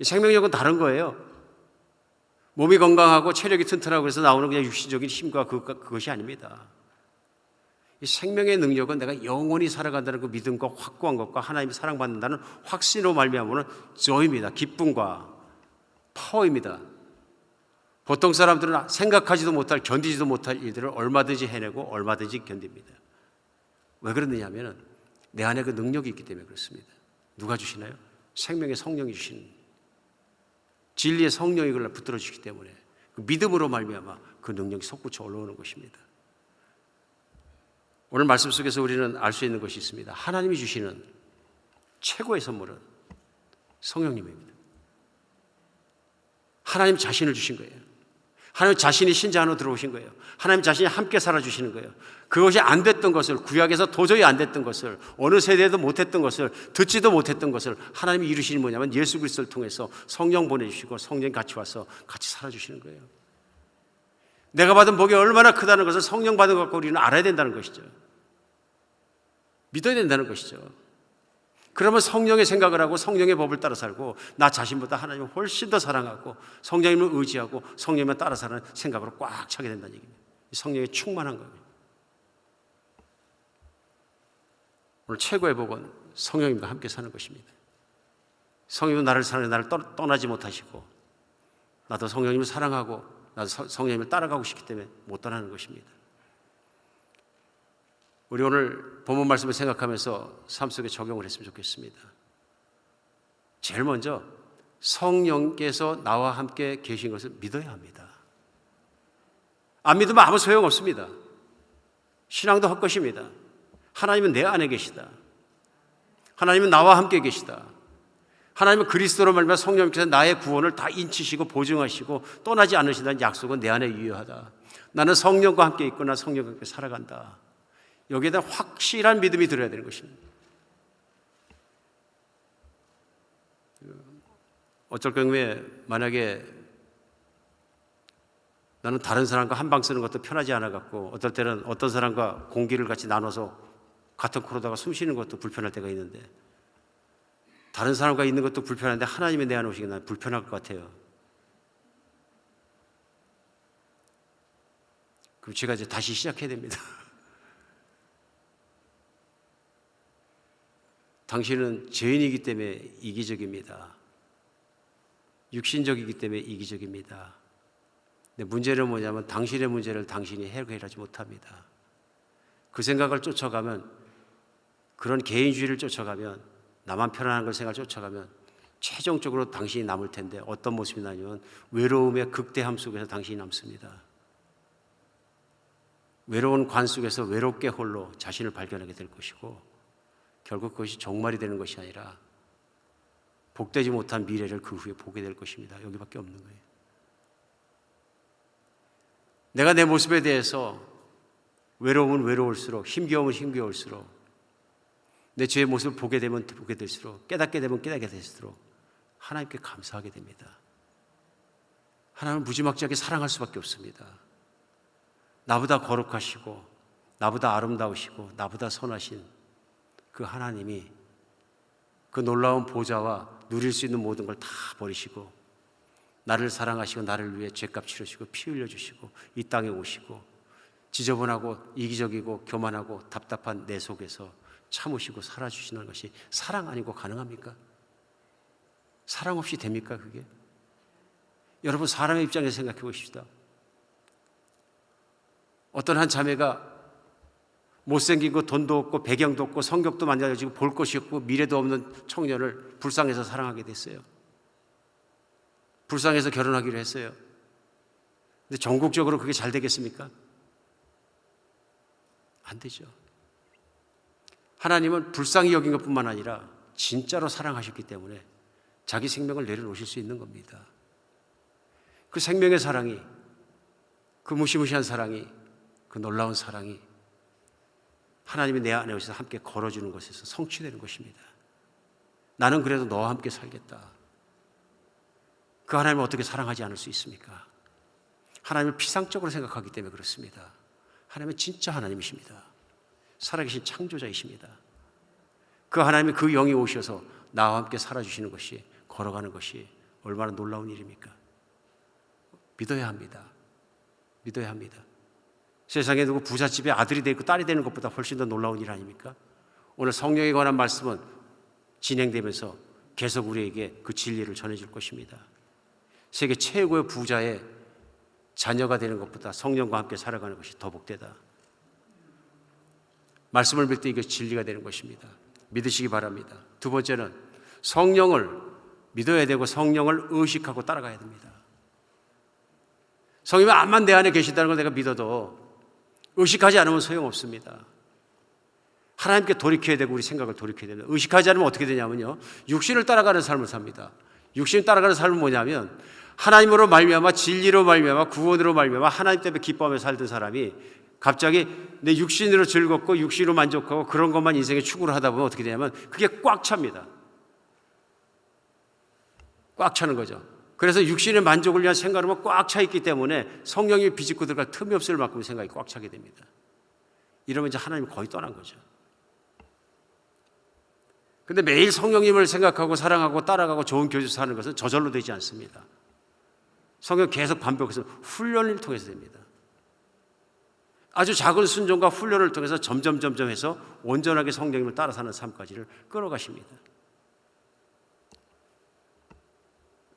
생명력은 다른 거예요. 몸이 건강하고 체력이 튼튼하고 해서 나오는 그냥 육신적인 힘과 그것이 아닙니다. 이 생명의 능력은 내가 영원히 살아간다는 그 믿음과 확고한 것과 하나님이 사랑받는다는 확신으로 말미암아는 조입니다. 기쁨과 파워입니다. 보통 사람들은 생각하지도 못할, 견디지도 못할 일들을 얼마든지 해내고 얼마든지 견딥니다. 왜 그러느냐 하면 내 안에 그 능력이 있기 때문에 그렇습니다. 누가 주시나요? 생명의 성령이 주시는, 진리의 성령이 그걸 붙들어 주시기 때문에 그 믿음으로 말미암아 그 능력이 솟구쳐 올라오는 것입니다. 오늘 말씀 속에서 우리는 알 수 있는 것이 있습니다. 하나님이 주시는 최고의 선물은 성령님입니다. 하나님 자신을 주신 거예요. 하나님 자신이 신자 안으로 들어오신 거예요. 하나님 자신이 함께 살아주시는 거예요. 그것이 안 됐던 것을, 구약에서 도저히 안 됐던 것을, 어느 세대에도 못했던 것을, 듣지도 못했던 것을 하나님이 이루시는 뭐냐면 예수 그리스도를 통해서 성령 보내주시고 성령 같이 와서 같이 살아주시는 거예요. 내가 받은 복이 얼마나 크다는 것을 성령 받은 것 갖고 우리는 알아야 된다는 것이죠. 믿어야 된다는 것이죠. 그러면 성령의 생각을 하고 성령의 법을 따라 살고 나 자신보다 하나님을 훨씬 더 사랑하고 성령님을 의지하고 성령님을 따라 사는 생각으로 꽉 차게 된다는 얘기입니다. 성령이 충만한 거예요. 오늘 최고의 복은 성령님과 함께 사는 것입니다. 성령님은 나를 사랑해 나를 떠나지 못하시고 나도 성령님을 사랑하고 나도 성령님을 따라가고 싶기 때문에 못 떠나는 것입니다. 우리 오늘 본문 말씀을 생각하면서 삶 속에 적용을 했으면 좋겠습니다. 제일 먼저 성령께서 나와 함께 계신 것을 믿어야 합니다. 안 믿으면 아무 소용없습니다. 신앙도 헛것입니다. 하나님은 내 안에 계시다. 하나님은 나와 함께 계시다. 하나님은 그리스도로 말미암아 성령께서 나의 구원을 다 인치시고 보증하시고 떠나지 않으신다는 약속은 내 안에 유효하다. 나는 성령과 함께 있거나 성령과 함께 살아간다. 여기에 대한 확실한 믿음이 들어야 되는 것입니다. 어쩔 경우에 만약에 나는 다른 사람과 한 방 쓰는 것도 편하지 않아 갖고 어떨 때는 어떤 사람과 공기를 같이 나눠서 같은 코로다가 숨 쉬는 것도 불편할 때가 있는데 다른 사람과 있는 것도 불편한데 하나님이 내 안에 오시기 난 불편할 것 같아요. 그럼 제가 이제 다시 시작해야 됩니다. 당신은 죄인이기 때문에 이기적입니다. 육신적이기 때문에 이기적입니다. 근데 문제는 뭐냐면 당신의 문제를 당신이 해결하지 못합니다. 그 생각을 쫓아가면, 그런 개인주의를 쫓아가면, 나만 편안한 걸 생각을 쫓아가면 최종적으로 당신이 남을 텐데 어떤 모습이 나냐면 외로움의 극대함 속에서 당신이 남습니다. 외로운 관 속에서 외롭게 홀로 자신을 발견하게 될 것이고 결국 그것이 종말이 되는 것이 아니라 복되지 못한 미래를 그 후에 보게 될 것입니다. 여기밖에 없는 거예요. 내가 내 모습에 대해서 외로움은 외로울수록, 힘겨움은 힘겨울수록, 내 죄의 모습을 보게 되면 보게 될수록, 깨닫게 되면 깨닫게 될수록 하나님께 감사하게 됩니다. 하나님은 무지막지하게 사랑할 수밖에 없습니다. 나보다 거룩하시고 나보다 아름다우시고 나보다 선하신 그 하나님이 그 놀라운 보좌와 누릴 수 있는 모든 걸 다 버리시고 나를 사랑하시고 나를 위해 죄값 치르시고 피 흘려주시고 이 땅에 오시고 지저분하고 이기적이고 교만하고 답답한 내 속에서 참으시고 살아주시는 것이 사랑 아니고 가능합니까? 사랑 없이 됩니까 그게? 여러분 사람의 입장에서 생각해 보십시다. 어떤 한 자매가 못생긴 거 돈도 없고 배경도 없고 성격도 만져지고 볼 것이 없고 미래도 없는 청년을 불쌍해서 사랑하게 됐어요. 불쌍해서 결혼하기로 했어요. 근데 전국적으로 그게 잘 되겠습니까? 안 되죠. 하나님은 불쌍히 여긴 것뿐만 아니라 진짜로 사랑하셨기 때문에 자기 생명을 내려놓으실 수 있는 겁니다. 그 생명의 사랑이, 그 무시무시한 사랑이, 그 놀라운 사랑이 하나님이 내 안에 오셔서 함께 걸어주는 것에서 성취되는 것입니다. 나는 그래도 너와 함께 살겠다. 그 하나님을 어떻게 사랑하지 않을 수 있습니까? 하나님을 피상적으로 생각하기 때문에 그렇습니다. 하나님은 진짜 하나님이십니다. 살아계신 창조자이십니다. 그 하나님이 그 영이 오셔서 나와 함께 살아주시는 것이, 걸어가는 것이 얼마나 놀라운 일입니까? 믿어야 합니다. 믿어야 합니다. 세상에 누구 부잣집에 아들이 되고 딸이 되는 것보다 훨씬 더 놀라운 일 아닙니까? 오늘 성령에 관한 말씀은 진행되면서 계속 우리에게 그 진리를 전해줄 것입니다. 세계 최고의 부자의 자녀가 되는 것보다 성령과 함께 살아가는 것이 더 복되다. 말씀을 믿을 때 이것이 진리가 되는 것입니다. 믿으시기 바랍니다. 두 번째는 성령을 믿어야 되고 성령을 의식하고 따라가야 됩니다. 성령이 암만 내 안에 계시다는 걸 내가 믿어도 의식하지 않으면 소용없습니다. 하나님께 돌이켜야 되고 우리 생각을 돌이켜야 됩니다. 의식하지 않으면 어떻게 되냐면요, 육신을 따라가는 삶을 삽니다. 육신을 따라가는 삶은 뭐냐면 하나님으로 말미암아 진리로 말미암아 구원으로 말미암아 하나님 때문에 기뻐하며 살던 사람이 갑자기 내 육신으로 즐겁고 육신으로 만족하고 그런 것만 인생에 추구를 하다 보면 어떻게 되냐면 그게 꽉 찹니다. 꽉 차는 거죠. 그래서 육신의 만족을 위한 생각으로만 꽉 차 있기 때문에 성령이 비집고 들어갈 틈이 없을 만큼 생각이 꽉 차게 됩니다. 이러면 이제 하나님이 거의 떠난 거죠. 근데 매일 성령님을 생각하고 사랑하고 따라가고 좋은 교제에서 사는 것은 저절로 되지 않습니다. 성경 계속 반복해서 훈련을 통해서 됩니다. 아주 작은 순종과 훈련을 통해서 점점 해서 온전하게 성령님을 따라 사는 삶까지를 끌어가십니다.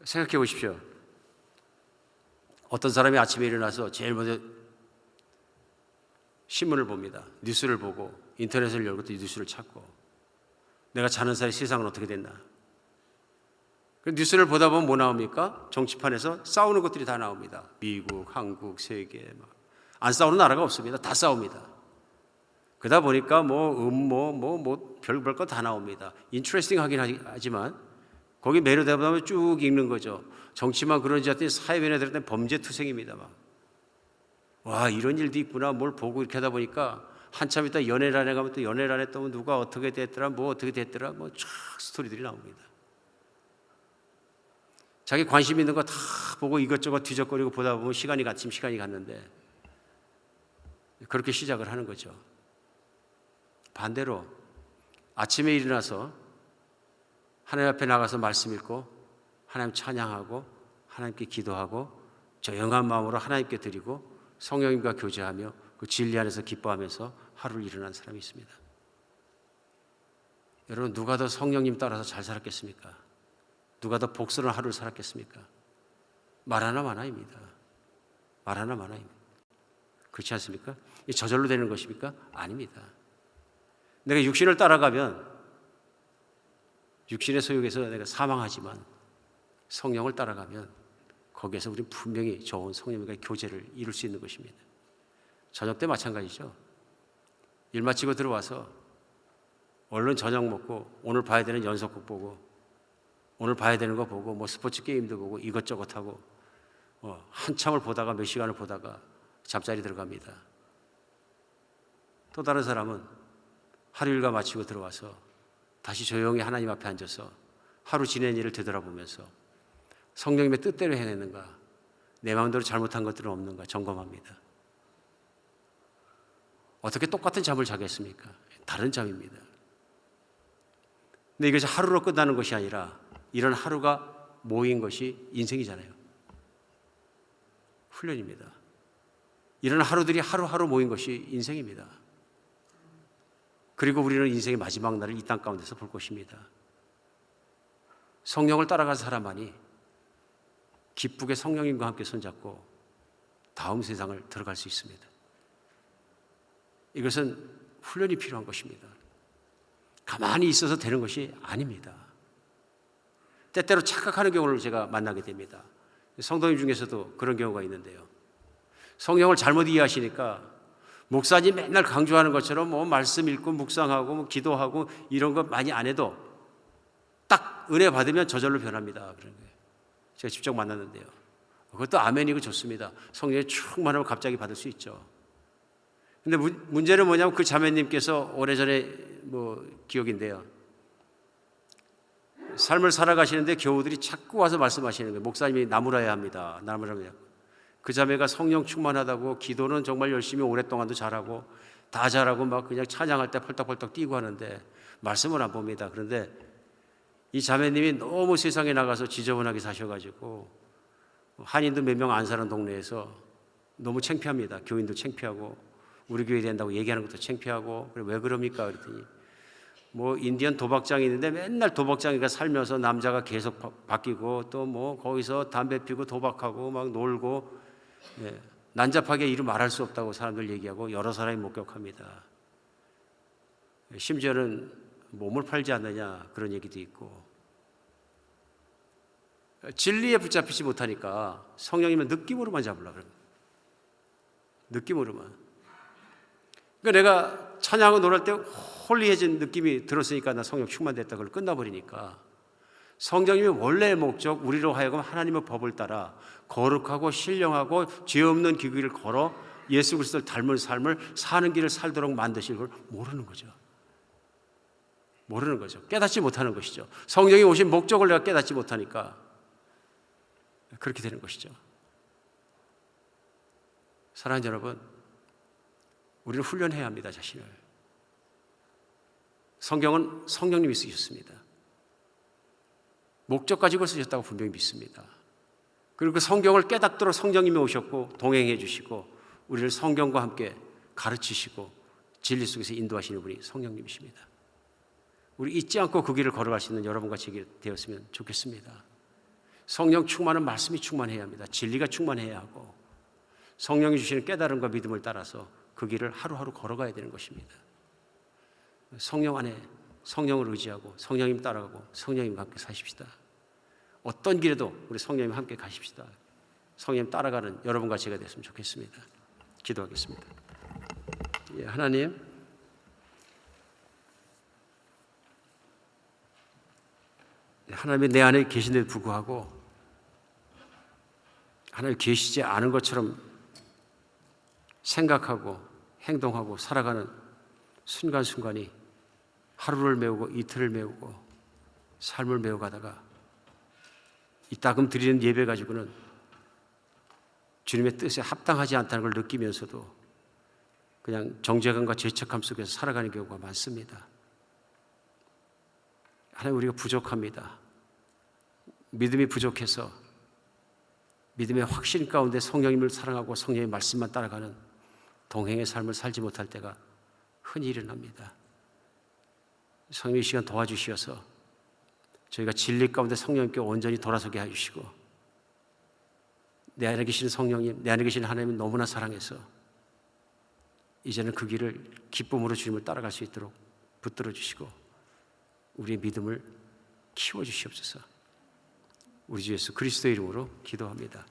생각해 보십시오. 어떤 사람이 아침에 일어나서 제일 먼저 신문을 봅니다. 뉴스를 보고 인터넷을 열고 또 뉴스를 찾고 내가 자는 사이 세상은 어떻게 됐나. 그 뉴스를 보다 보면 뭐 나옵니까? 정치판에서 싸우는 것들이 다 나옵니다. 미국, 한국, 세계 안 싸우는 나라가 없습니다. 다 싸웁니다. 그러다 보니까 별별 거 다 나옵니다. 인트레스팅 하긴 하지만 거기 매료되다 보면 쭉 읽는 거죠. 정치만 그런지 하더니 사회변에 들을 때 범죄투성입니다. 와, 이런 일도 있구나. 뭘 보고 이렇게 하다 보니까 한참 있다 연애란에 가면 또 연애란에 또 누가 어떻게 됐더라, 뭐 어떻게 됐더라, 뭐 쫙 스토리들이 나옵니다. 자기 관심 있는 거 다 보고 이것저것 뒤적거리고 보다 보면 시간이 갔는데 그렇게 시작을 하는 거죠. 반대로 아침에 일어나서 하나님 앞에 나가서 말씀 읽고 하나님 찬양하고 하나님께 기도하고 조용한 마음으로 하나님께 드리고 성령님과 교제하며 그 진리 안에서 기뻐하면서 하루를 일어난 사람이 있습니다. 여러분, 누가 더 성령님 따라서 잘 살았겠습니까? 누가 더 복스러운 하루를 살았겠습니까? 말 하나 마나입니다. 말 하나 마나입니다. 그렇지 않습니까? 이게 저절로 되는 것입니까? 아닙니다. 내가 육신을 따라가면 육신의 소욕에서 내가 사망하지만 성령을 따라가면 거기에서 우리는 분명히 좋은 성령과의 교제를 이룰 수 있는 것입니다. 저녁 때 마찬가지죠. 일 마치고 들어와서 얼른 저녁 먹고 오늘 봐야 되는 연속극 보고 오늘 봐야 되는 거 보고 뭐 스포츠 게임도 보고 이것저것 하고 한참을 보다가 몇 시간을 보다가 잠자리 들어갑니다. 또 다른 사람은 하루 일과 마치고 들어와서 다시 조용히 하나님 앞에 앉아서 하루 지낸 일을 되돌아보면서 성령님의 뜻대로 해내는가, 내 마음대로 잘못한 것들은 없는가 점검합니다. 어떻게 똑같은 잠을 자겠습니까? 다른 잠입니다. 근데 이것이 하루로 끝나는 것이 아니라 이런 하루가 모인 것이 인생이잖아요. 훈련입니다. 이런 하루들이 하루하루 모인 것이 인생입니다. 그리고 우리는 인생의 마지막 날을 이 땅 가운데서 볼 것입니다. 성령을 따라간 사람만이 기쁘게 성령님과 함께 손잡고 다음 세상을 들어갈 수 있습니다. 이것은 훈련이 필요한 것입니다. 가만히 있어서 되는 것이 아닙니다. 때때로 착각하는 경우를 제가 만나게 됩니다. 성도님 중에서도 그런 경우가 있는데요. 성령을 잘못 이해하시니까 목사님 맨날 강조하는 것처럼 뭐 말씀 읽고 묵상하고 뭐 기도하고 이런 거 많이 안 해도 딱 은혜 받으면 저절로 변합니다. 그런 거예요. 제가 직접 만났는데요. 그것도 아멘이고 좋습니다. 성령이 충만하면 갑자기 받을 수 있죠. 근데 문제는 뭐냐면 그 자매님께서 오래전에 기억인데요. 삶을 살아가시는데 교우들이 자꾸 와서 말씀하시는 거예요. 목사님이 나무라야 합니다. 나무라야. 그 자매가 성령 충만하다고 기도는 정말 열심히 오랫동안도 잘하고 다 잘하고 막 그냥 찬양할 때 펄떡펄떡 뛰고 하는데 말씀을 안 봅니다. 그런데 이 자매님이 너무 세상에 나가서 지저분하게 사셔가지고 한인도 몇 명 안 사는 동네에서 너무 창피합니다. 교인도 창피하고 우리 교회 된다고 얘기하는 것도 창피하고 그래 왜 그럽니까? 그랬더니 뭐 인디언 도박장이 있는데 맨날 도박장이가 살면서 남자가 계속 바뀌고 또 뭐 거기서 담배 피고 도박하고 막 놀고 난잡하게 이루 말할 수 없다고 사람들 얘기하고 여러 사람이 목격합니다. 심지어는 몸을 팔지 않느냐 그런 얘기도 있고 진리에 붙잡히지 못하니까 성령님은 느낌으로만 잡으려고 그럽니다. 느낌으로만. 그러니까 내가 찬양하고 노래할 때 홀리해진 느낌이 들었으니까 나 성령 충만됐다 그걸 끝나버리니까 성령님의 원래의 목적 우리로 하여금 하나님의 법을 따라 거룩하고 신령하고 죄 없는 길을 걸어 예수 그리스도를 닮은 삶을 사는 길을 살도록 만드실 걸 모르는 거죠. 모르는 거죠. 깨닫지 못하는 것이죠. 성령이 오신 목적을 내가 깨닫지 못하니까 그렇게 되는 것이죠. 사랑하는 여러분, 우리는 훈련해야 합니다. 자신을. 성경은 성령님이 쓰셨습니다. 목적 가지고 쓰셨다고 분명히 믿습니다. 그리고 그 성경을 깨닫도록 성령님이 오셨고 동행해 주시고 우리를 성경과 함께 가르치시고 진리 속에서 인도하시는 분이 성령님이십니다. 우리 잊지 않고 그 길을 걸어갈 수 있는 여러분과 제 되었으면 좋겠습니다. 성령 충만은 말씀이 충만해야 합니다. 진리가 충만해야 하고 성령이 주시는 깨달음과 믿음을 따라서 그 길을 하루하루 걸어가야 되는 것입니다. 성령 안에 성령을 의지하고 성령님 따라가고 성령님과 함께 사십시다. 어떤 길에도 우리 성령님 함께 가십시다. 성령님 따라가는 여러분과 제가 됐으면 좋겠습니다. 기도하겠습니다. 하나님, 하나님이 내 안에 계신데도 불구하고 하나님 계시지 않은 것처럼 생각하고 행동하고 살아가는 순간순간이 하루를 메우고 이틀을 메우고 삶을 메워가다가 이따금 드리는 예배 가지고는 주님의 뜻에 합당하지 않다는 걸 느끼면서도 그냥 정죄감과 죄책감 속에서 살아가는 경우가 많습니다. 하나님, 우리가 부족합니다. 믿음이 부족해서 믿음의 확신 가운데 성령님을 사랑하고 성령의 말씀만 따라가는 동행의 삶을 살지 못할 때가 흔히 일어납니다. 성령 이 시간 도와주시어서 저희가 진리 가운데 성령님께 온전히 돌아서게 해주시고 내 안에 계시는 성령님, 내 안에 계시는 하나님은 너무나 사랑해서 이제는 그 길을 기쁨으로 주님을 따라갈 수 있도록 붙들어 주시고 우리의 믿음을 키워주시옵소서. 우리 주 예수 그리스도의 이름으로 기도합니다.